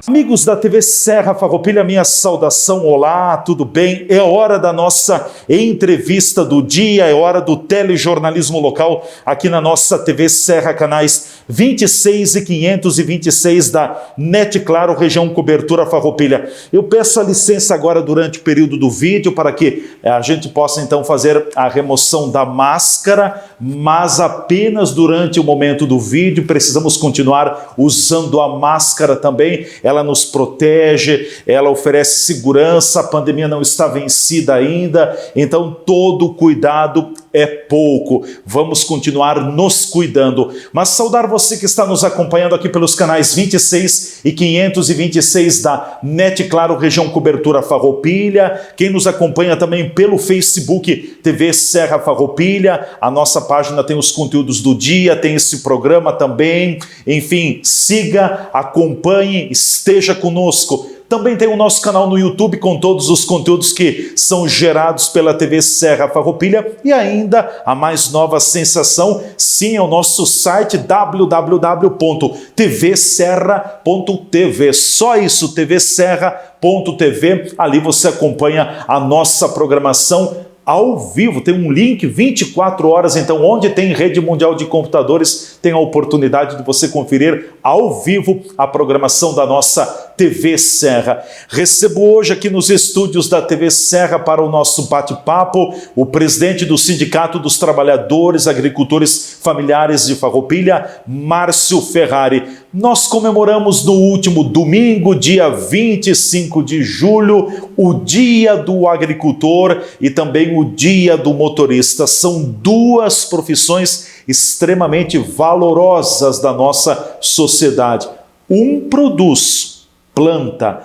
Amigos da TV Serra Farroupilha, minha saudação, olá, tudo bem? É hora da nossa entrevista do dia, é hora do telejornalismo local aqui na nossa TV Serra, canais 26 e 526 da NET Claro, região cobertura Farroupilha. Eu peço a licença agora durante o período do vídeo para que a gente possa então fazer a remoção da máscara, mas apenas durante o momento do vídeo. Precisamos continuar usando a máscara também. Ela nos protege, ela oferece segurança, a pandemia não está vencida ainda, então todo cuidado é pouco. Vamos continuar nos cuidando. Mas saudar você que está nos acompanhando aqui pelos canais 26 e 526 da NET Claro, região cobertura Farroupilha, quem nos acompanha também pelo Facebook TV Serra Farroupilha, a nossa página tem os conteúdos do dia, tem esse programa também, enfim, siga, acompanhe, esteja conosco. Também tem o nosso canal no YouTube com todos os conteúdos que são gerados pela TV Serra Farroupilha e ainda a mais nova sensação, sim, é o nosso site www.tvserra.tv. Só isso, tvserra.tv. Ali você acompanha a nossa programação ao vivo, tem um link 24 horas, então onde tem rede mundial de computadores, tem a oportunidade de você conferir ao vivo a programação da nossa TV Serra. Recebo hoje aqui nos estúdios da TV Serra para o nosso bate-papo o presidente do Sindicato dos Trabalhadores Agricultores Familiares de Farroupilha, Márcio Ferrari. Nós comemoramos no último domingo, dia 25 de julho, o Dia do Agricultor e também o Dia do Motorista. São duas profissões extremamente valorosas da nossa sociedade. Um produz, planta,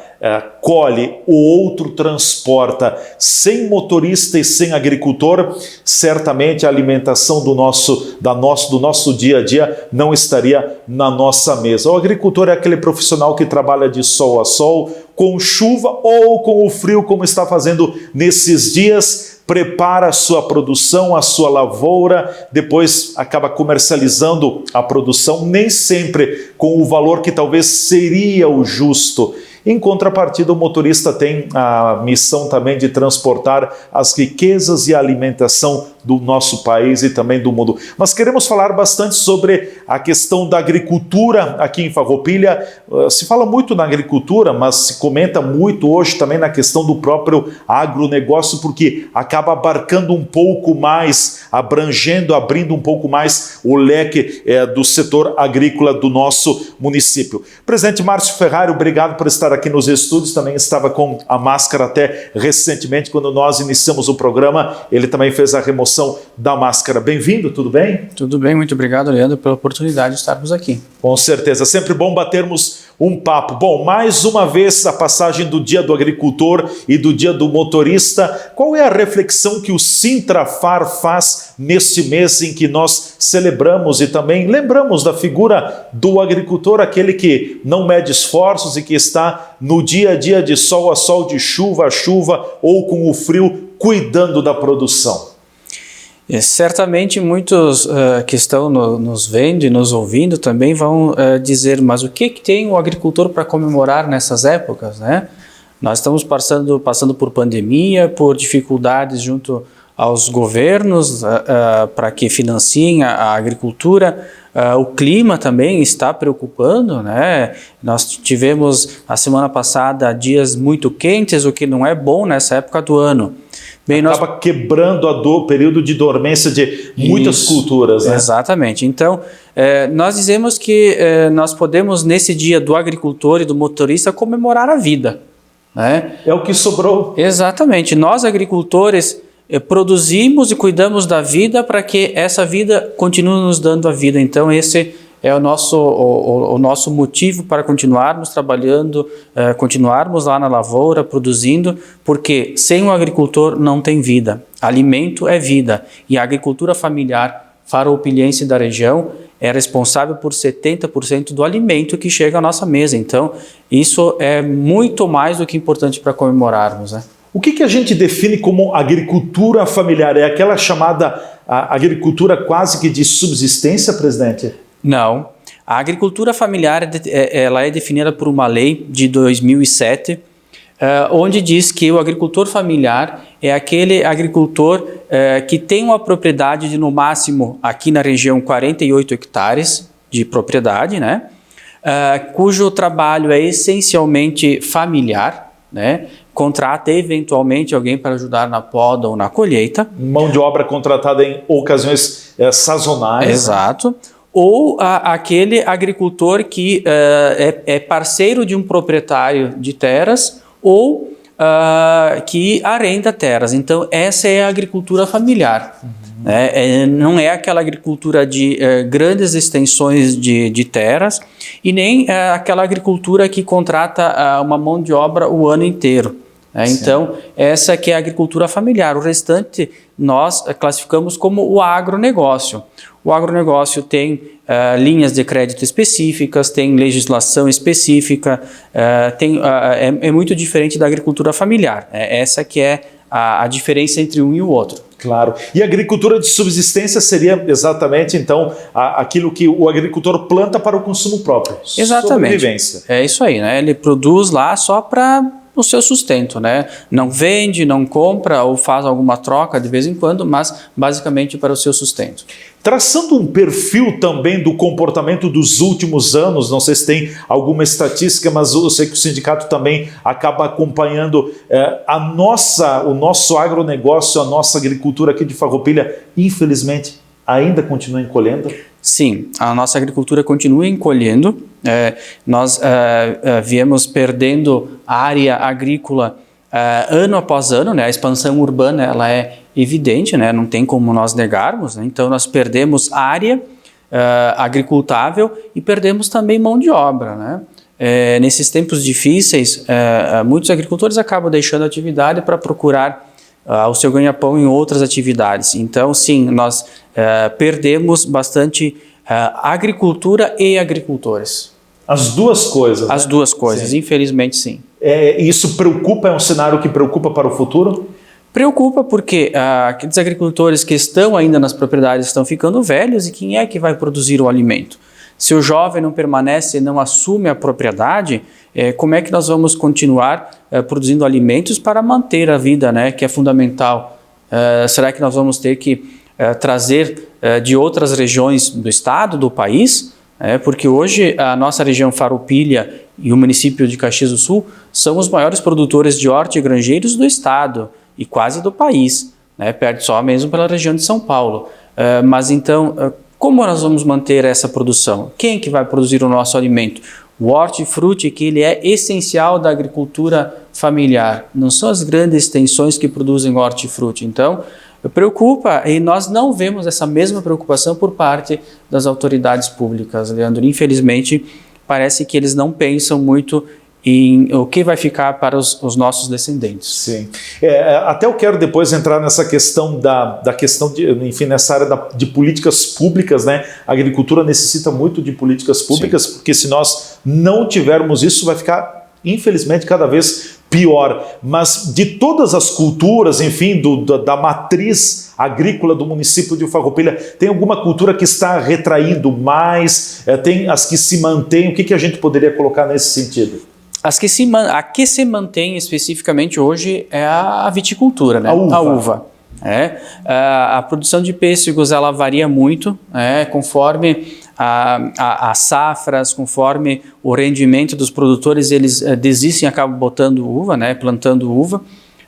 colhe, o outro transporta. Sem motorista e sem agricultor, certamente a alimentação do nosso dia a dia não estaria na nossa mesa. O agricultor é aquele profissional que trabalha de sol a sol, com chuva ou com o frio, como está fazendo nesses dias, prepara a sua produção, a sua lavoura, depois acaba comercializando a produção, nem sempre com o valor que talvez seria o justo. Em contrapartida, o motorista tem a missão também de transportar as riquezas e a alimentação do nosso país e também do mundo. Mas queremos falar bastante sobre a questão da agricultura aqui em Farroupilha. Se fala muito na agricultura, mas se comenta muito hoje também na questão do próprio agronegócio, porque acaba abarcando um pouco mais, abrindo um pouco mais o leque do setor agrícola do nosso município. Presidente Márcio Ferrari, obrigado por estar aqui nos estúdios. Também estava com a máscara até recentemente, quando nós iniciamos o programa, ele também fez a remoção da máscara. Bem-vindo, tudo bem? Tudo bem, muito obrigado, Leandro, pela oportunidade de estarmos aqui. Com certeza, sempre bom batermos um papo. Bom, mais uma vez a passagem do Dia do Agricultor e do Dia do Motorista. Qual é a reflexão que o Sintrafar faz neste mês em que nós celebramos e também lembramos da figura do agricultor, aquele que não mede esforços e que está no dia a dia de sol a sol, de chuva a chuva ou com o frio, cuidando da produção? Certamente muitos que estão nos vendo e nos ouvindo também vão dizer, mas o que tem o agricultor para comemorar nessas épocas, né? Nós estamos passando por pandemia, por dificuldades junto aos governos para que financiem a agricultura. O clima também está preocupando, né? Nós tivemos a semana passada dias muito quentes, o que não é bom nessa época do ano. Acaba quebrando o período de dormência de muitas culturas, né? Exatamente. Então, nós dizemos que nós podemos, nesse dia do agricultor e do motorista, comemorar a vida, né? É o que sobrou. Exatamente. Nós, agricultores, produzimos e cuidamos da vida para que essa vida continue nos dando a vida. Então, esse é o nosso motivo para continuarmos trabalhando, continuarmos lá na lavoura, produzindo, porque sem o agricultor não tem vida. Alimento é vida e a agricultura familiar farroupilhense da região é responsável por 70% do alimento que chega à nossa mesa. Então, isso é muito mais do que importante para comemorarmos, né? O que a gente define como agricultura familiar? É aquela chamada agricultura quase que de subsistência, presidente? Não. A agricultura familiar ela é definida por uma lei de 2007, onde diz que o agricultor familiar é aquele agricultor que tem uma propriedade de, no máximo, aqui na região, 48 hectares de propriedade, né? Cujo trabalho é essencialmente familiar, né? Contrata eventualmente alguém para ajudar na poda ou na colheita. Mão de obra contratada em ocasiões sazonais. Exato. Né? Ou aquele agricultor que é parceiro de um proprietário de terras ou que arrenda terras. Então, essa é a agricultura familiar. Não é aquela agricultura de grandes extensões de terras e nem aquela agricultura que contrata uma mão de obra o ano inteiro. Então, essa que é a agricultura familiar. O restante nós classificamos como o agronegócio. O agronegócio tem linhas de crédito específicas, tem legislação específica, é muito diferente da agricultura familiar. Essa que é a diferença entre um e o outro. Claro. E a agricultura de subsistência seria exatamente, então, aquilo que o agricultor planta para o consumo próprio. Exatamente. Sobrevivência. É isso aí, né? Ele produz lá só para o seu sustento, né? Não vende, não compra ou faz alguma troca de vez em quando, mas basicamente para o seu sustento. Traçando um perfil também do comportamento dos últimos anos, não sei se tem alguma estatística, mas eu sei que o sindicato também acaba acompanhando o nosso agronegócio, a nossa agricultura aqui de Farroupilha, infelizmente, ainda continua encolhendo? Sim, a nossa agricultura continua encolhendo. Nós viemos perdendo área agrícola ano após ano, né? A expansão urbana ela é evidente, né? Não tem como nós negarmos, né? Então nós perdemos área agricultável e perdemos também mão de obra, né? Nesses tempos difíceis, muitos agricultores acabam deixando a atividade para procurar o seu ganha-pão em outras atividades. Então, sim, nós perdemos bastante agricultura e agricultores. As duas coisas. As duas coisas, sim. Infelizmente, sim. Isso preocupa? É um cenário que preocupa para o futuro? Preocupa porque aqueles agricultores que estão ainda nas propriedades estão ficando velhos e quem é que vai produzir o alimento? Se o jovem não permanece e não assume a propriedade, como é que nós vamos continuar produzindo alimentos para manter a vida, né, que é fundamental? Será que nós vamos ter que trazer de outras regiões do estado, do país? Porque hoje a nossa região Farroupilha e o município de Caxias do Sul são os maiores produtores de hortigranjeiros do estado e quase do país, né? Perde só mesmo pela região de São Paulo. Mas então, como nós vamos manter essa produção? Quem que vai produzir o nosso alimento? O hortifruti, que ele é essencial da agricultura familiar. Não são as grandes extensões que produzem hortifruti. Então, preocupa e nós não vemos essa mesma preocupação por parte das autoridades públicas, Leandro. Infelizmente, parece que eles não pensam muito em o que vai ficar para os nossos descendentes. Sim. Até eu quero depois entrar nessa questão da questão de, enfim, nessa área de políticas públicas, né? A agricultura necessita muito de políticas públicas, sim, porque se nós não tivermos isso, vai ficar, infelizmente, cada vez pior. Mas de todas as culturas, enfim, da matriz agrícola do município de Farroupilha, tem alguma cultura que está retraindo mais? Tem as que se mantêm? O que a gente poderia colocar nesse sentido? A que se mantém especificamente hoje é a viticultura, né? A uva. A produção de pêssegos ela varia muito, conforme as safras, conforme o rendimento dos produtores, eles desistem e acabam botando uva, né? Plantando uva,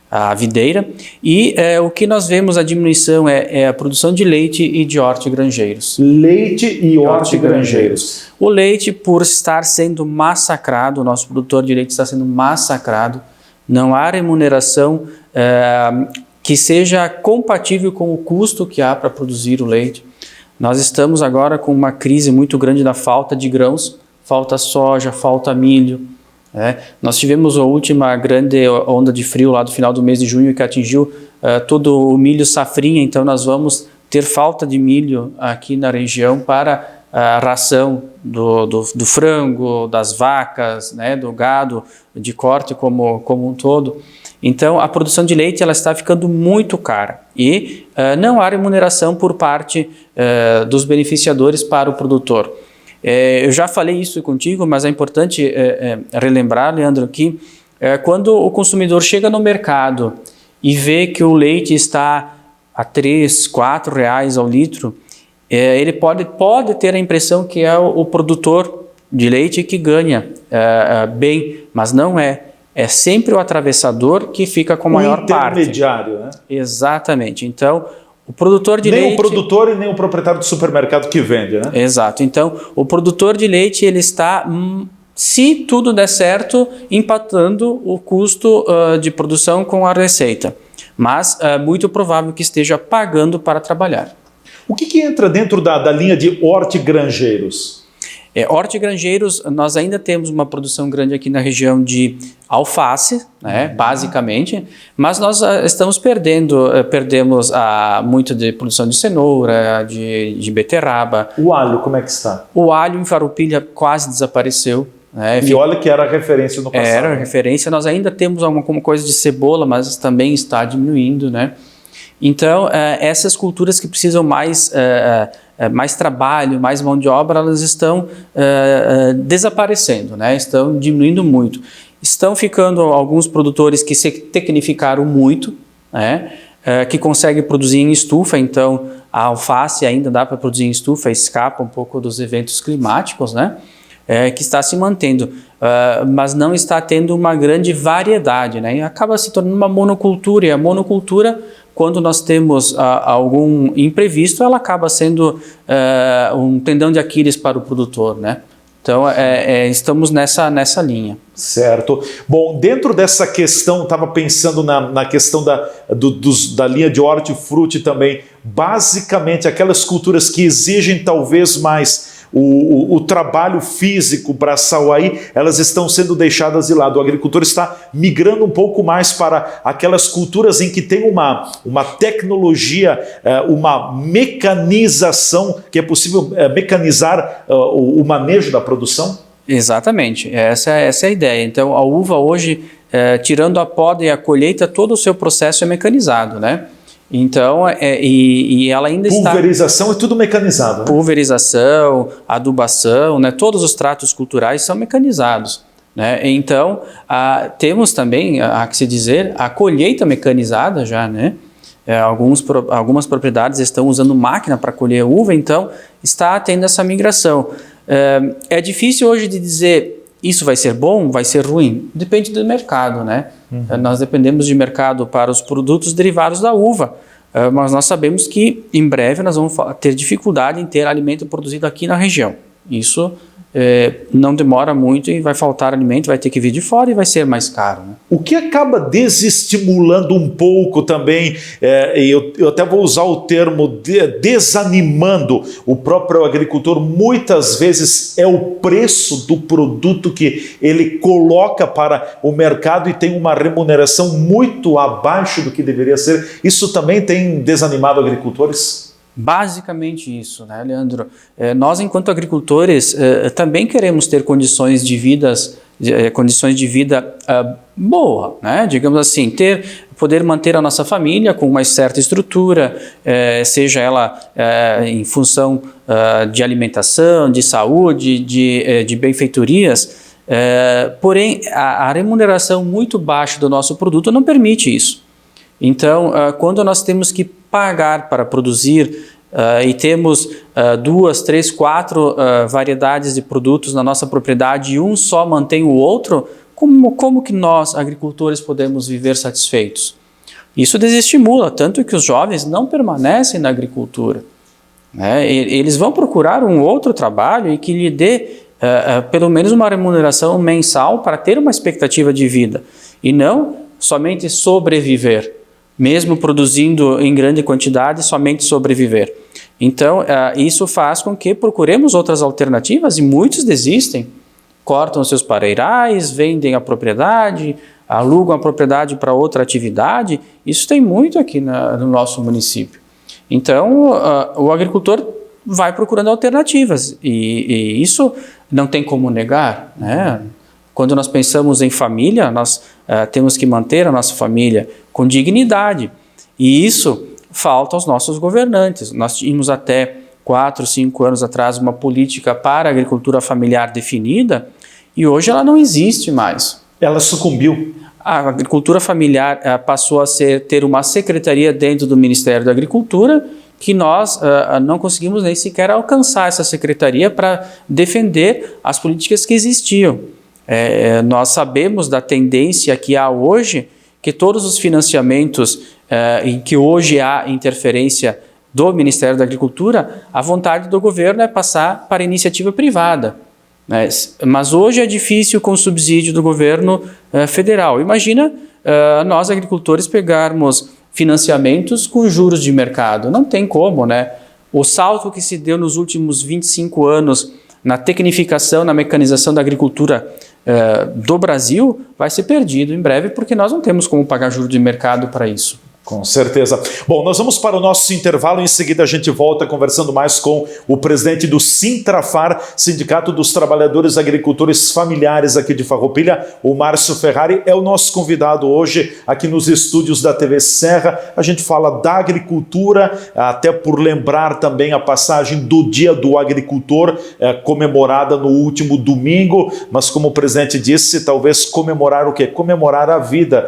a videira. E o que nós vemos a diminuição é a produção de leite e de hortigranjeiros. Leite e hortigranjeiros. O leite, por estar sendo massacrado, o nosso produtor de leite está sendo massacrado, não há remuneração que seja compatível com o custo que há para produzir o leite. Nós estamos agora com uma crise muito grande da falta de grãos, falta soja, falta milho. Nós tivemos a última grande onda de frio lá do final do mês de junho que atingiu todo o milho safrinha, então nós vamos ter falta de milho aqui na região para a ração do frango, das vacas, né, do gado de corte como um todo. Então a produção de leite ela está ficando muito cara e não há remuneração por parte dos beneficiadores para o produtor. Eu já falei isso contigo, mas é importante relembrar, Leandro, que quando o consumidor chega no mercado e vê que o leite está a R$3, R$4 ao litro, ele pode ter a impressão que é o produtor de leite que ganha bem, mas não é. É sempre o atravessador que fica com a maior parte. O intermediário, né? Exatamente. Então, o produtor de leite... Nem o produtor e nem o proprietário do supermercado que vende, né? Exato. Então, o produtor de leite, ele está, se tudo der certo, empatando o custo de produção com a receita. Mas é muito provável que esteja pagando para trabalhar. O que entra dentro da linha de hortigranjeiros? Hortigranjeiros, nós ainda temos uma produção grande aqui na região de alface, né, basicamente, mas nós perdemos muito de produção de cenoura, de beterraba. O alho, como é que está? O alho em Farroupilha quase desapareceu. E olha que era a referência no passado. Era a referência, nós ainda temos alguma coisa de cebola, mas também está diminuindo, né? Então, essas culturas que precisam mais trabalho, mais mão de obra, elas estão desaparecendo, né? Estão diminuindo muito. Estão ficando alguns produtores que se tecnificaram muito, né? Que conseguem produzir em estufa, então a alface ainda dá para produzir em estufa, escapa um pouco dos eventos climáticos, né? Que está se mantendo, mas não está tendo uma grande variedade, né? E acaba se tornando uma monocultura, e a monocultura, quando nós temos algum imprevisto, ela acaba sendo um tendão de Aquiles para o produtor, né? Então, estamos nessa linha. Certo. Bom, dentro dessa questão, estava pensando na questão da linha de hortifruti também, basicamente aquelas culturas que exigem talvez mais o trabalho físico braçal aí, elas estão sendo deixadas de lado. O agricultor está migrando um pouco mais para aquelas culturas em que tem uma tecnologia, uma mecanização, que é possível mecanizar o manejo da produção? Exatamente, essa é a ideia. Então a uva hoje, tirando a poda e a colheita, todo o seu processo é mecanizado, né? Então, e ela ainda está... Pulverização é tudo mecanizado, né? Pulverização, adubação, né? Todos os tratos culturais são mecanizados, né? Então, temos também, há que se dizer, a colheita mecanizada já, né? Algumas propriedades estão usando máquina para colher uva, então está tendo essa migração. É difícil hoje de dizer... Isso vai ser bom, vai ser ruim? Depende do mercado, né? Nós dependemos de mercado para os produtos derivados da uva, mas nós sabemos que em breve nós vamos ter dificuldade em ter alimento produzido aqui na região. Isso não demora muito e vai faltar alimento, vai ter que vir de fora e vai ser mais caro, né? O que acaba desestimulando um pouco também, eu até vou usar o termo desanimando o próprio agricultor, muitas vezes é o preço do produto que ele coloca para o mercado e tem uma remuneração muito abaixo do que deveria ser. Isso também tem desanimado agricultores? Basicamente isso, né, Leandro? Nós, enquanto agricultores, também queremos ter condições de vida boa, né? Digamos assim, poder manter a nossa família com uma certa estrutura, seja ela em função de alimentação, de saúde, de benfeitorias, porém a remuneração muito baixa do nosso produto não permite isso. Então, quando nós temos que pagar para produzir e temos 2, 3, 4 variedades de produtos na nossa propriedade e um só mantém o outro, como que nós, agricultores, podemos viver satisfeitos? Isso desestimula, tanto que os jovens não permanecem na agricultura, né? Eles vão procurar um outro trabalho e que lhe dê pelo menos uma remuneração mensal para ter uma expectativa de vida e não somente sobreviver. Mesmo produzindo em grande quantidade, somente sobreviver. Então, isso faz com que procuremos outras alternativas e muitos desistem. Cortam seus pareirais, vendem a propriedade, alugam a propriedade para outra atividade. Isso tem muito aqui no nosso município. Então, o agricultor vai procurando alternativas e isso não tem como negar, né? Quando nós pensamos em família, nós temos que manter a nossa família com dignidade. E isso falta aos nossos governantes. Nós tínhamos até 4, 5 anos atrás, uma política para a agricultura familiar definida, e hoje ela não existe mais. Ela sucumbiu. A agricultura familiar passou a ter uma secretaria dentro do Ministério da Agricultura, que nós não conseguimos nem sequer alcançar essa secretaria para defender as políticas que existiam. Nós sabemos da tendência que há hoje, que todos os financiamentos em que hoje há interferência do Ministério da Agricultura, a vontade do governo é passar para a iniciativa privada. Mas hoje é difícil com o subsídio do governo federal. Imagina nós agricultores pegarmos financiamentos com juros de mercado. Não tem como, né? O salto que se deu nos últimos 25 anos na tecnificação, na mecanização da agricultura do Brasil vai ser perdido em breve, porque nós não temos como pagar juros de mercado para isso. Com certeza. Bom, nós vamos para o nosso intervalo, em seguida a gente volta conversando mais com o presidente do Sintrafar, Sindicato dos Trabalhadores Agricultores Familiares aqui de Farroupilha, o Márcio Ferrari, é o nosso convidado hoje aqui nos estúdios da TV Serra. A gente fala da agricultura, até por lembrar também a passagem do Dia do Agricultor, comemorada no último domingo, mas como o presidente disse, talvez comemorar o quê? Comemorar a vida.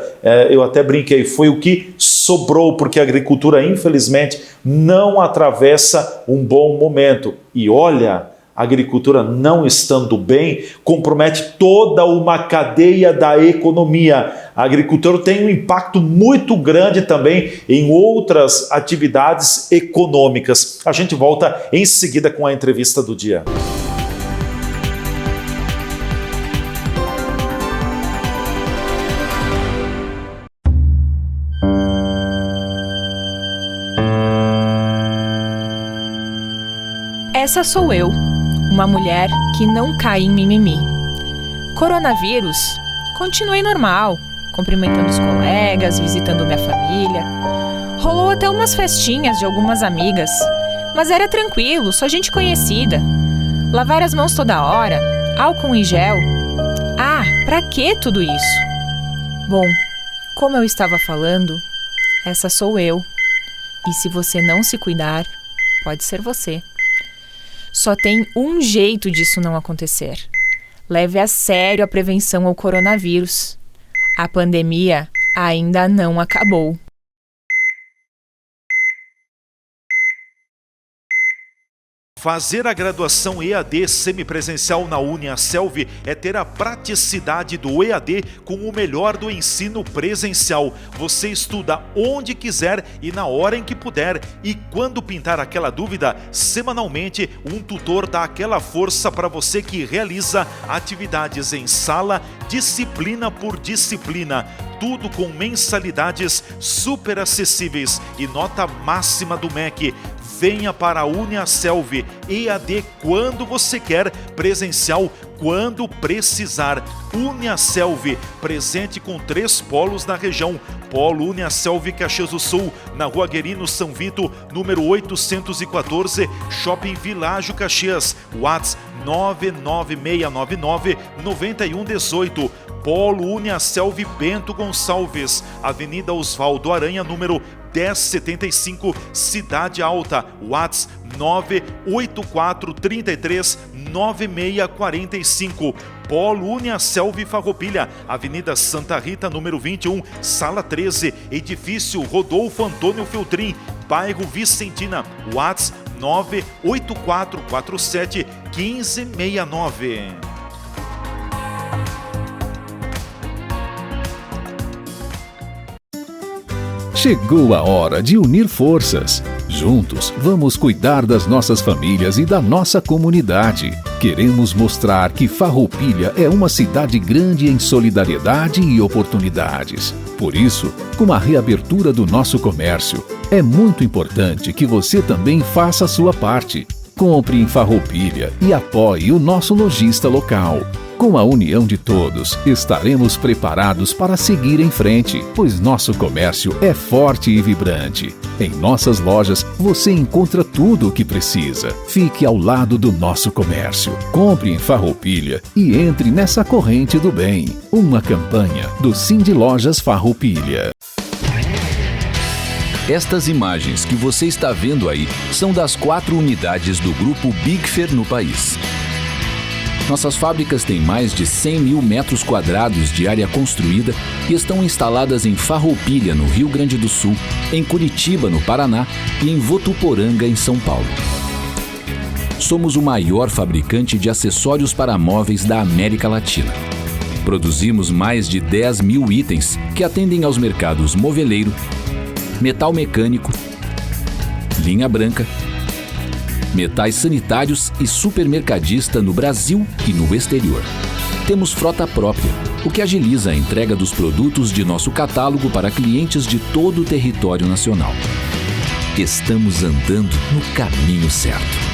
Eu até brinquei, foi o que sobrou, porque a agricultura, infelizmente, não atravessa um bom momento. E olha, a agricultura não estando bem, compromete toda uma cadeia da economia. A agricultura tem um impacto muito grande também em outras atividades econômicas. A gente volta em seguida com a entrevista do dia. Essa sou eu, uma mulher que não cai em mimimi. Coronavírus, continuei normal, cumprimentando os colegas, visitando minha família. Rolou até umas festinhas de algumas amigas, mas era tranquilo, só gente conhecida. Lavar as mãos toda hora, álcool em gel. Ah, pra que tudo isso? Bom, como eu estava falando, essa sou eu. E se você não se cuidar, pode ser você. Só tem um jeito disso não acontecer. Leve a sério a prevenção ao coronavírus. A pandemia ainda não acabou. Fazer a graduação EAD semipresencial na Uniaselv é ter a praticidade do EAD com o melhor do ensino presencial. Você estuda onde quiser e na hora em que puder. E quando pintar aquela dúvida, semanalmente um tutor dá aquela força para você que realiza atividades em sala, disciplina por disciplina. Tudo com mensalidades super acessíveis e nota máxima do MEC. Venha para a Uniaselv, EAD quando você quer, presencial quando precisar. Uniaselv, presente com 3 polos na região. Polo Uniaselv Caxias do Sul, na Rua Guerino São Vito, número 814, Shopping Világio Caxias, WhatsApp 99699-9118. Polo Uniaselv Bento Gonçalves, Avenida Osvaldo Aranha, número 1075, Cidade Alta, WhatsApp 984339645. Polo Uniaselv Farroupilha, Avenida Santa Rita, número 21, Sala 13, Edifício Rodolfo Antônio Feltrin, Bairro Vicentina, WhatsApp 984471569. Chegou a hora de unir forças. Juntos, vamos cuidar das nossas famílias e da nossa comunidade. Queremos mostrar que Farroupilha é uma cidade grande em solidariedade e oportunidades. Por isso, com a reabertura do nosso comércio, é muito importante que você também faça a sua parte. Compre em Farroupilha e apoie o nosso lojista local. Com a união de todos, estaremos preparados para seguir em frente, pois nosso comércio é forte e vibrante. Em nossas lojas, você encontra tudo o que precisa. Fique ao lado do nosso comércio. Compre em Farroupilha e entre nessa corrente do bem. Uma campanha do Sindi Lojas Farroupilha. Estas imagens que você está vendo aí são das 4 unidades do grupo Bigfer no país. Nossas fábricas têm mais de 100 mil metros quadrados de área construída e estão instaladas em Farroupilha, no Rio Grande do Sul, em Curitiba, no Paraná e em Votuporanga, em São Paulo. Somos o maior fabricante de acessórios para móveis da América Latina. Produzimos mais de 10 mil itens que atendem aos mercados moveleiro, metal mecânico, linha branca, metais sanitários e supermercadista no Brasil e no exterior. Temos frota própria, o que agiliza a entrega dos produtos de nosso catálogo para clientes de todo o território nacional. Estamos andando no caminho certo.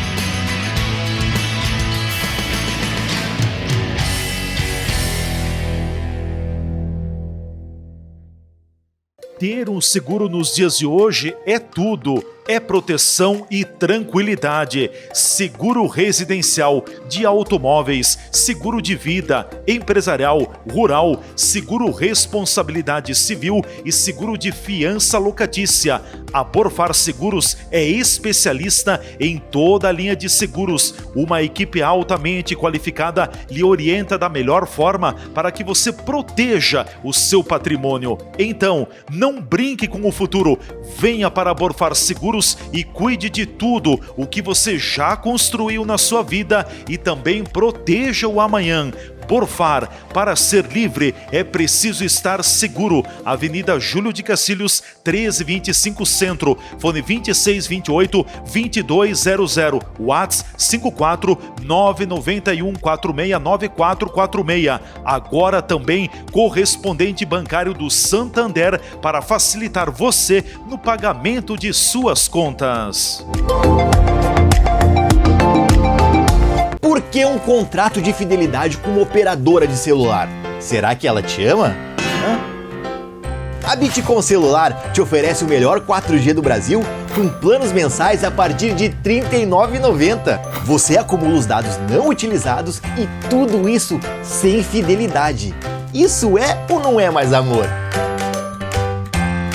Ter um seguro nos dias de hoje é tudo. É proteção e tranquilidade. Seguro residencial, de automóveis, seguro de vida, empresarial, rural, seguro responsabilidade civil e seguro de fiança locatícia. A Borfar Seguros é especialista em toda a linha de seguros. Uma equipe altamente qualificada lhe orienta da melhor forma para que você proteja o seu patrimônio. Então, não brinque com o futuro. Venha para a Borfar Seguros e cuide de tudo o que você já construiu na sua vida e também proteja o amanhã. Borfar, para ser livre é preciso estar seguro. Avenida Júlio de Cacilhos, 1325 Centro, fone 2628-2200, WhatsApp 54991469446. Agora também correspondente bancário do Santander para facilitar você no pagamento de suas contas. Por que um contrato de fidelidade com uma operadora de celular? Será que ela te ama? A Bitcom Celular te oferece o melhor 4G do Brasil com planos mensais a partir de R$ 39,90. Você acumula os dados não utilizados e tudo isso sem fidelidade. Isso é ou não é mais amor?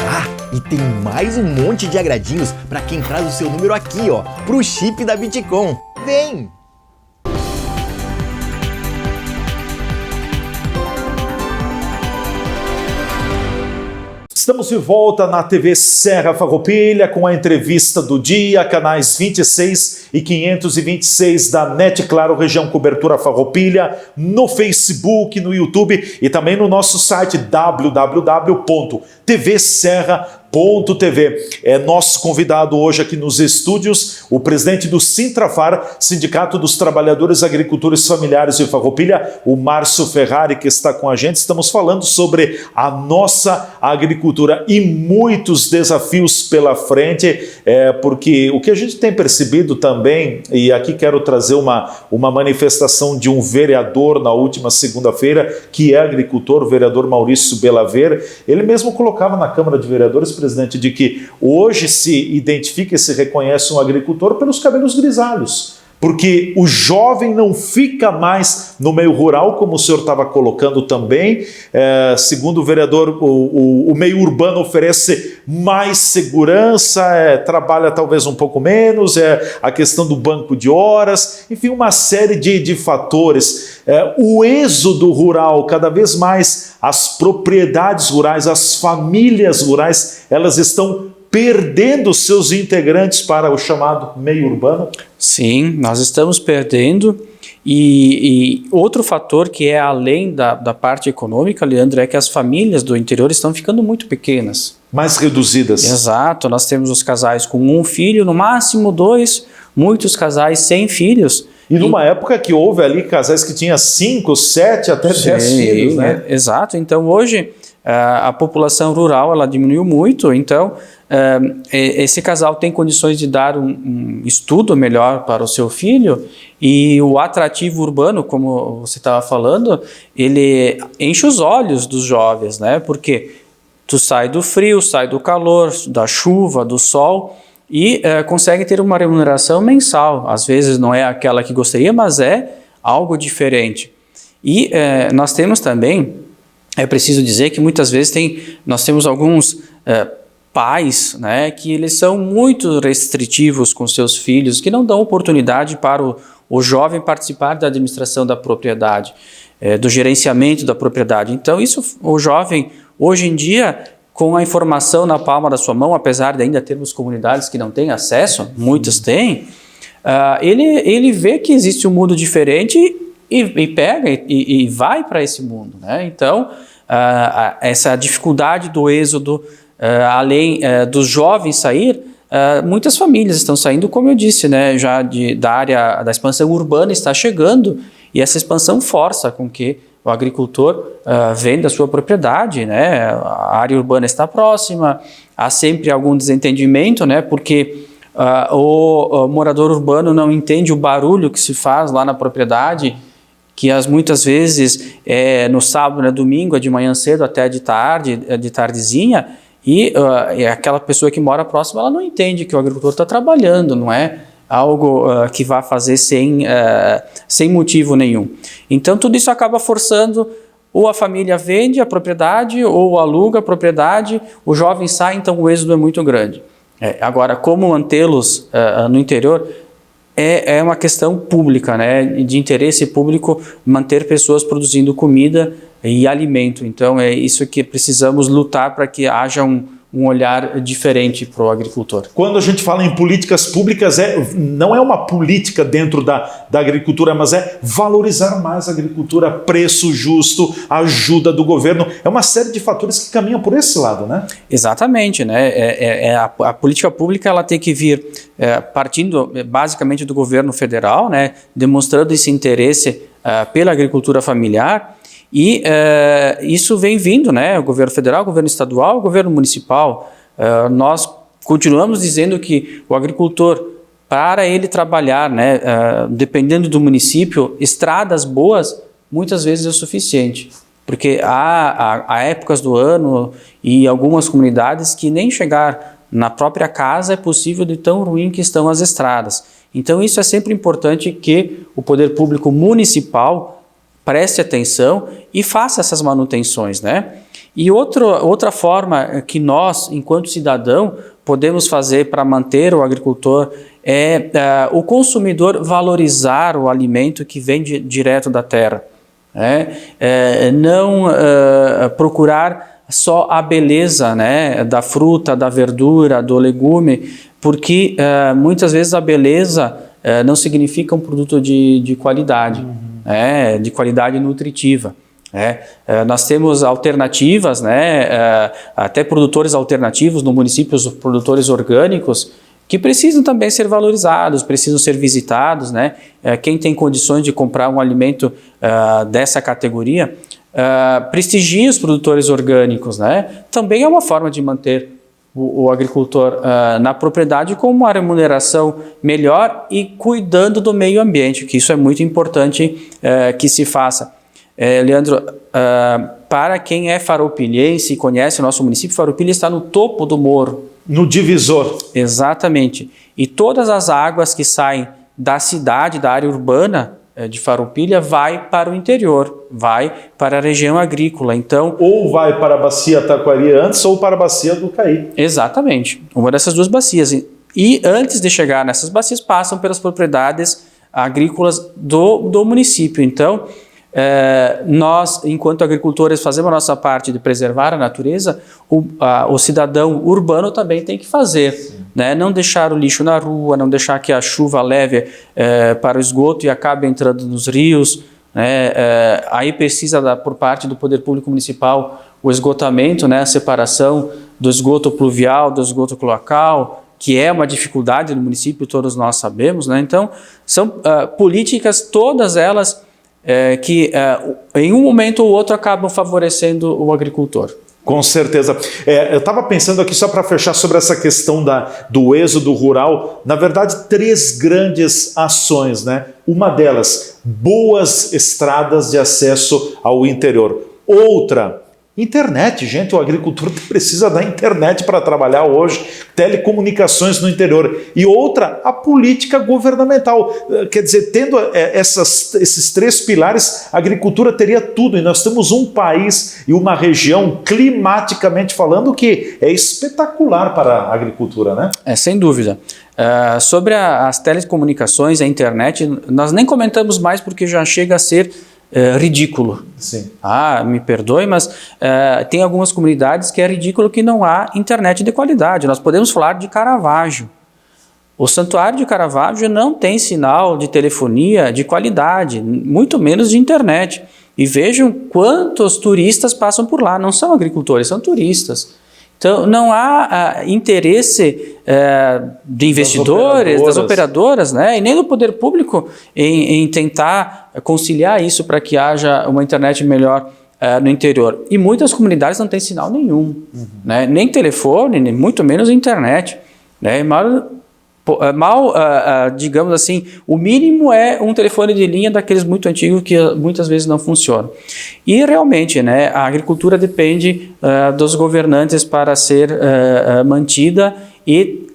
Ah, e tem mais um monte de agradinhos para quem traz o seu número aqui, ó, pro chip da Bitcom. Vem! Estamos de volta na TV Serra Farroupilha com a entrevista do dia, canais 26 e 526 da NET Claro, região cobertura Farroupilha, no Facebook, no YouTube e também no nosso site www.tvserra.tv. É nosso convidado hoje aqui nos estúdios, o presidente do Sintrafar, Sindicato dos Trabalhadores Agricultores Familiares de Farroupilha, o Márcio Ferrari, que está com a gente. Estamos falando sobre a nossa agricultura e muitos desafios pela frente, porque o que a gente tem percebido também, e aqui quero trazer uma manifestação de um vereador na última segunda-feira, que é agricultor, o vereador Maurício Belaver, ele mesmo colocava na Câmara de Vereadores, presidente, de que hoje se identifica e se reconhece um agricultor pelos cabelos grisalhos, porque o jovem não fica mais no meio rural, como o senhor estava colocando também. Segundo o vereador, o meio urbano oferece mais segurança, trabalha talvez um pouco menos, a questão do banco de horas, enfim, uma série de fatores. O êxodo rural, cada vez mais as propriedades rurais, as famílias rurais, elas estão perdendo seus integrantes para o chamado meio urbano? Sim, nós estamos perdendo. E outro fator que é além da parte econômica, Leandro, é que as famílias do interior estão ficando muito pequenas. Mais reduzidas. Exato, nós temos os casais com um filho, no máximo 2, muitos casais sem filhos. E numa época que houve ali casais que tinham 5, 7, até 10 filhos, né? Exato, então hoje a população rural ela diminuiu muito, então esse casal tem condições de dar um estudo melhor para o seu filho, e o atrativo urbano, como você estava falando, ele enche os olhos dos jovens, né? Porque tu sai do frio, sai do calor, da chuva, do sol, e consegue ter uma remuneração mensal. Às vezes não é aquela que gostaria, mas é algo diferente. E nós temos também, é preciso dizer que muitas vezes nós temos alguns pais, né, que eles são muito restritivos com seus filhos, que não dão oportunidade para o jovem participar da administração da propriedade, do gerenciamento da propriedade. Então, o jovem, hoje em dia, com a informação na palma da sua mão, apesar de ainda termos comunidades que não têm acesso, muitas têm, ele vê que existe um mundo diferente e pega e vai para esse mundo, né? Então, essa dificuldade do êxodo, além dos jovens sair, muitas famílias estão saindo, como eu disse, né, já da área da expansão urbana está chegando, e essa expansão força com que o agricultor venda a sua propriedade, né? A área urbana está próxima, há sempre algum desentendimento, né? Porque o morador urbano não entende o barulho que se faz lá na propriedade, que muitas vezes no sábado, no domingo, de manhã cedo até de tardezinha, e aquela pessoa que mora próxima, ela não entende que o agricultor está trabalhando, não é algo que vá fazer sem motivo nenhum. Então, tudo isso acaba forçando, ou a família vende a propriedade, ou aluga a propriedade, o jovem sai, então o êxodo é muito grande. Agora, como mantê-los no interior é uma questão pública, né, de interesse público, manter pessoas produzindo comida e alimento. Então, é isso que precisamos lutar para que haja um olhar diferente para o agricultor. Quando a gente fala em políticas públicas, não é uma política dentro da agricultura, mas é valorizar mais a agricultura, preço justo, ajuda do governo. É uma série de fatores que caminham por esse lado, né? Exatamente, né? A política pública ela tem que vir partindo basicamente do governo federal, né? Demonstrando esse interesse pela agricultura familiar. E isso vem vindo, né? O governo federal, o governo estadual, o governo municipal. Nós continuamos dizendo que o agricultor, para ele trabalhar, né, dependendo do município, estradas boas muitas vezes é o suficiente. Porque há épocas do ano e algumas comunidades que nem chegar na própria casa é possível de tão ruim que estão as estradas. Então isso é sempre importante que o poder público municipal preste atenção e faça essas manutenções, né? E outra forma que nós, enquanto cidadão, podemos fazer para manter o agricultor é o consumidor valorizar o alimento que vem direto da terra. Não procurar só a beleza, né, da fruta, da verdura, do legume, porque muitas vezes a beleza não significa um produto de qualidade. De qualidade nutritiva. Nós temos alternativas, né, até produtores alternativos no município, os produtores orgânicos, que precisam também ser valorizados, precisam ser visitados, né? Quem tem condições de comprar um alimento dessa categoria, prestigia os produtores orgânicos, né? Também é uma forma de manter o agricultor na propriedade com uma remuneração melhor e cuidando do meio ambiente, que isso é muito importante que se faça. Leandro, para quem é farroupilhense e conhece o nosso município, Farroupilha está no topo do morro. No divisor. Exatamente. E todas as águas que saem da cidade, da área urbana de Farroupilha, vai para o interior, vai para a região agrícola. Então, ou vai para a bacia Taquari antes ou para a bacia do Caí. Exatamente, uma dessas duas bacias. E antes de chegar nessas bacias, passam pelas propriedades agrícolas do município. Então, nós, enquanto agricultores, fazemos a nossa parte de preservar a natureza, o cidadão urbano também tem que fazer, né? Não deixar o lixo na rua, não deixar que a chuva leve para o esgoto e acabe entrando nos rios, né? Aí precisa, por parte do poder público municipal, o esgotamento, né? A separação do esgoto pluvial, do esgoto cloacal, que é uma dificuldade no município, todos nós sabemos, né? Então, são políticas, todas elas, que em um momento ou outro acabam favorecendo o agricultor. Com certeza. Eu estava pensando aqui, só para fechar, sobre essa questão do êxodo rural. Na verdade, 3 grandes ações, né? Uma delas, boas estradas de acesso ao interior. Outra, Internet, gente, o agricultor precisa da internet para trabalhar hoje, telecomunicações no interior. E outra, a política governamental. Quer dizer, tendo esses 3 pilares, a agricultura teria tudo. E nós temos um país e uma região, climaticamente falando, que é espetacular para a agricultura, né? Sem dúvida. Sobre as telecomunicações, a internet, nós nem comentamos mais porque já chega a ser ridículo. Sim. Me perdoe, mas tem algumas comunidades que é ridículo que não há internet de qualidade. Nós podemos falar de Caravaggio. O Santuário de Caravaggio não tem sinal de telefonia de qualidade, muito menos de internet. E vejam quantos turistas passam por lá. Não são agricultores, são turistas. Então, não há interesse de investidores, das operadoras, né, e nem do poder público em tentar conciliar isso para que haja uma internet melhor no interior. E muitas comunidades não têm sinal nenhum, né, nem telefone, nem muito menos internet. Né, digamos assim, o mínimo é um telefone de linha daqueles muito antigos que muitas vezes não funcionam. E realmente, né, a agricultura depende dos governantes para ser mantida e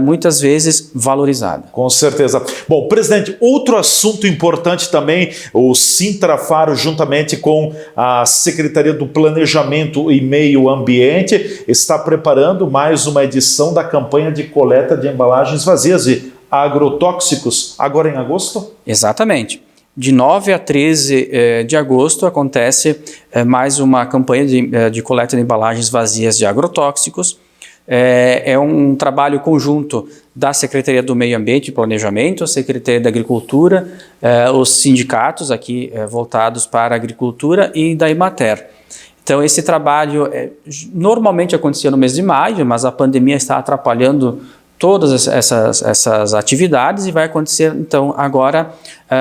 muitas vezes valorizada. Com certeza. Bom, presidente, outro assunto importante também, o Sintrafaro, juntamente com a Secretaria do Planejamento e Meio Ambiente, está preparando mais uma edição da campanha de coleta de embalagens vazias de agrotóxicos, agora em agosto? Exatamente. De 9 a 13 de agosto acontece mais uma campanha de coleta de embalagens vazias de agrotóxicos. É um trabalho conjunto da Secretaria do Meio Ambiente e Planejamento, a Secretaria da Agricultura, os sindicatos aqui voltados para a agricultura e da Emater. Então esse trabalho normalmente acontecia no mês de maio, mas a pandemia está atrapalhando todas essas atividades e vai acontecer então agora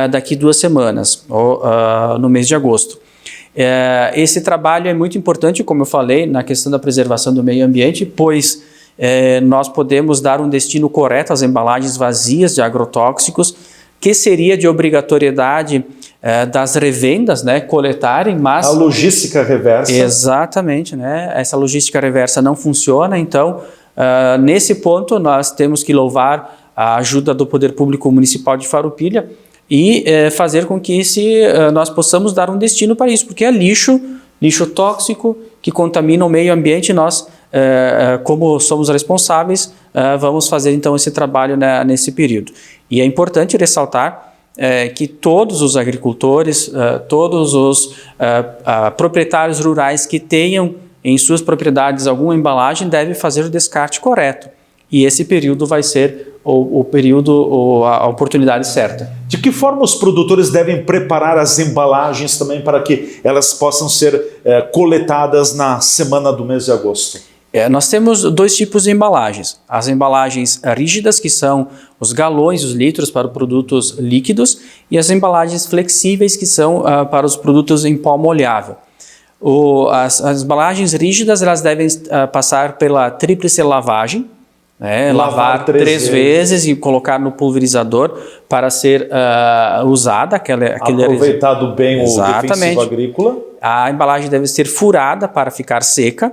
daqui 2 semanas, ou no mês de agosto. Esse trabalho é muito importante, como eu falei, na questão da preservação do meio ambiente, pois nós podemos dar um destino correto às embalagens vazias de agrotóxicos, que seria de obrigatoriedade das revendas, né, coletarem, mas... A logística reversa. Exatamente, né? Essa logística reversa não funciona, então nesse ponto nós temos que louvar a ajuda do Poder Público Municipal de Farroupilha e fazer com que nós possamos dar um destino para isso, porque é lixo tóxico que contamina o meio ambiente e nós, como somos responsáveis, vamos fazer então esse trabalho nesse período. E é importante ressaltar que todos os agricultores, todos os proprietários rurais que tenham em suas propriedades alguma embalagem devem fazer o descarte correto. E esse período vai ser o período, a oportunidade certa. De que forma os produtores devem preparar as embalagens também para que elas possam ser coletadas na semana do mês de agosto? Nós temos 2 tipos de embalagens. As embalagens rígidas, que são os galões, os litros para produtos líquidos, e as embalagens flexíveis, que são para os produtos em pó molhável. As embalagens rígidas elas devem passar pela tríplice lavagem, lavar 3 vezes e colocar no pulverizador para ser usada. Aproveitado bem o defensivo agrícola. A embalagem deve ser furada para ficar seca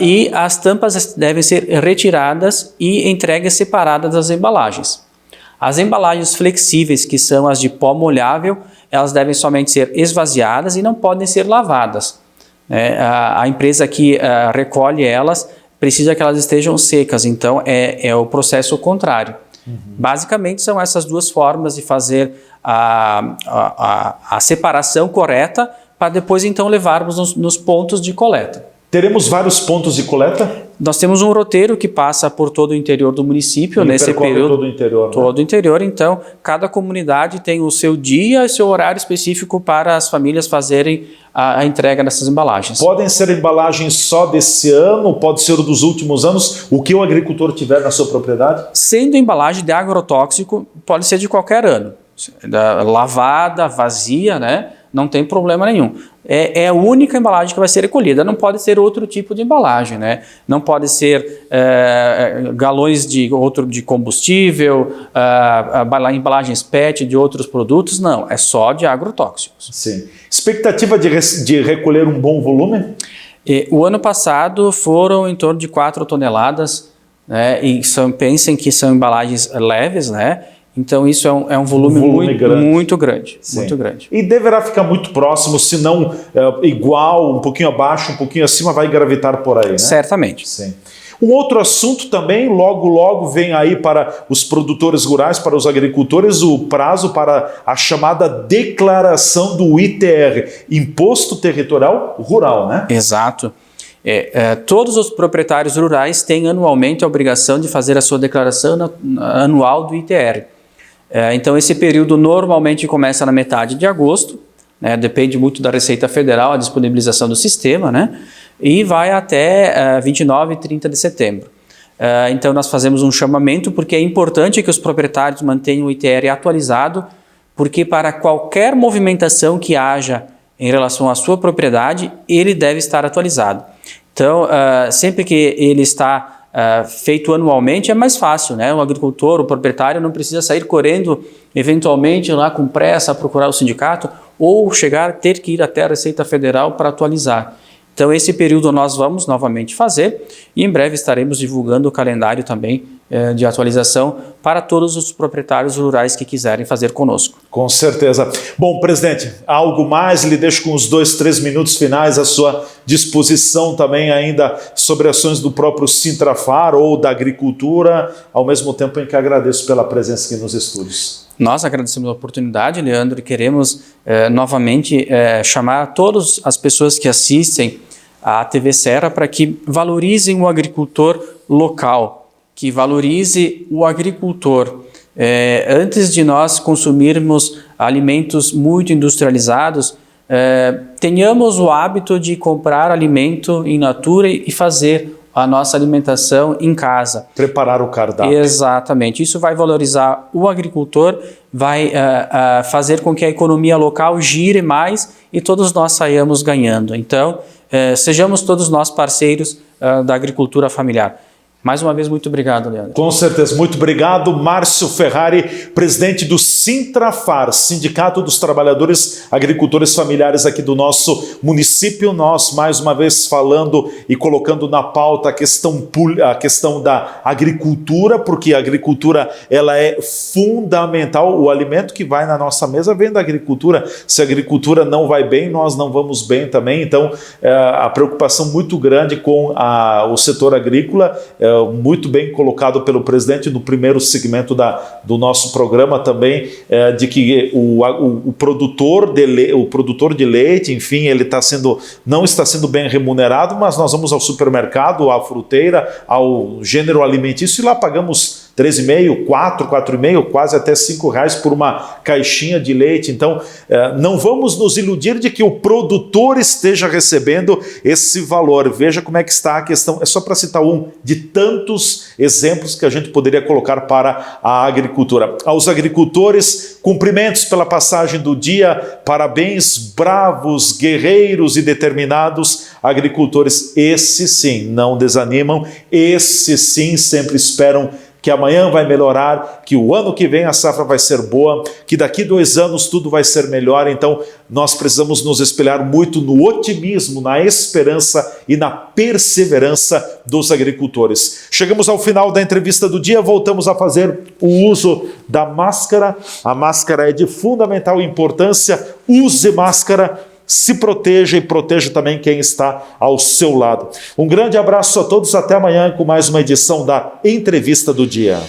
e as tampas devem ser retiradas e entregues separadas das embalagens. As embalagens flexíveis, que são as de pó molhável, elas devem somente ser esvaziadas e não podem ser lavadas. A empresa que recolhe elas precisa que elas estejam secas, então é o processo contrário. Basicamente são essas 2 formas de fazer a separação correta para depois então levarmos nos pontos de coleta. Teremos vários pontos de coleta? Nós temos um roteiro que passa por todo o interior do município nesse período. Todo o interior, né? Todo o interior, então cada comunidade tem o seu dia e seu horário específico para as famílias fazerem a entrega dessas embalagens. Podem ser embalagens só desse ano, pode ser dos últimos anos, o que o agricultor tiver na sua propriedade? Sendo embalagem de agrotóxico, pode ser de qualquer ano, lavada, vazia, né? não tem problema nenhum. É a única embalagem que vai ser recolhida, não pode ser outro tipo de embalagem, né? Não pode ser galões de combustível, embalagens PET de outros produtos, não, é só de agrotóxicos. Sim. Expectativa de recolher um bom volume? O ano passado foram em torno de 4 toneladas, né? E pensem que são embalagens leves, né? Então isso é um volume muito grande. Sim. Muito grande. E deverá ficar muito próximo, se não igual, um pouquinho abaixo, um pouquinho acima, vai gravitar por aí, né? Certamente. Sim. Um outro assunto também, logo vem aí para os produtores rurais, para os agricultores, o prazo para a chamada declaração do ITR, Imposto Territorial Rural, né? Exato. Todos os proprietários rurais têm anualmente a obrigação de fazer a sua declaração anual do ITR. Então esse período normalmente começa na metade de agosto, né? Depende muito da Receita Federal, a disponibilização do sistema, né? E vai até 29 e 30 de setembro. Então nós fazemos um chamamento porque é importante que os proprietários mantenham o ITR atualizado, porque para qualquer movimentação que haja em relação à sua propriedade, ele deve estar atualizado. Então, sempre que ele está feito anualmente, é mais fácil, né? O agricultor, o proprietário não precisa sair correndo, eventualmente lá com pressa a procurar o sindicato ou ter que ir até a Receita Federal para atualizar. Então esse período nós vamos novamente fazer e em breve estaremos divulgando o calendário também de atualização para todos os proprietários rurais que quiserem fazer conosco. Com certeza. Bom, presidente, algo mais? Lhe deixo com os 2-3 minutos finais à sua disposição também ainda sobre ações do próprio Sintrafar ou da agricultura, ao mesmo tempo em que agradeço pela presença aqui nos estúdios. Nós agradecemos a oportunidade, Leandro, e queremos novamente chamar todas as pessoas que assistem à TV Serra para que valorizem o agricultor local, que valorize o agricultor. Antes de nós consumirmos alimentos muito industrializados, tenhamos o hábito de comprar alimento in natura e fazer a nossa alimentação em casa. Preparar o cardápio. Exatamente. Isso vai valorizar o agricultor, vai fazer com que a economia local gire mais e todos nós saiamos ganhando. Então, sejamos todos nós parceiros da agricultura familiar. Mais uma vez, muito obrigado, Leandro. Com certeza, muito obrigado. Márcio Ferrari, presidente do Sintrafar, Sindicato dos Trabalhadores Agricultores Familiares aqui do nosso município. Nós, mais uma vez, falando e colocando na pauta a questão da agricultura, porque a agricultura ela é fundamental. O alimento que vai na nossa mesa vem da agricultura. Se a agricultura não vai bem, nós não vamos bem também. Então, a preocupação muito grande com o setor agrícola, muito bem colocado pelo presidente no primeiro segmento do nosso programa também, de que o produtor de leite, enfim, ele não está sendo bem remunerado, mas nós vamos ao supermercado, à fruteira, ao gênero alimentício e lá pagamos 3,5, 4,5, quase até R$5 por uma caixinha de leite. Então, não vamos nos iludir de que o produtor esteja recebendo esse valor. Veja como é que está a questão. É só para citar um de tantos exemplos que a gente poderia colocar para a agricultura. Aos agricultores, cumprimentos pela passagem do dia, parabéns, bravos, guerreiros e determinados agricultores. Esses sim, não desanimam, esses sim sempre esperam que amanhã vai melhorar, que o ano que vem a safra vai ser boa, que daqui 2 anos tudo vai ser melhor. Então nós precisamos nos espelhar muito no otimismo, na esperança e na perseverança dos agricultores. Chegamos ao final da entrevista do dia, voltamos a fazer o uso da máscara. A máscara é de fundamental importância, use máscara, se proteja e proteja também quem está ao seu lado. Um grande abraço a todos, até amanhã com mais uma edição da Entrevista do Dia.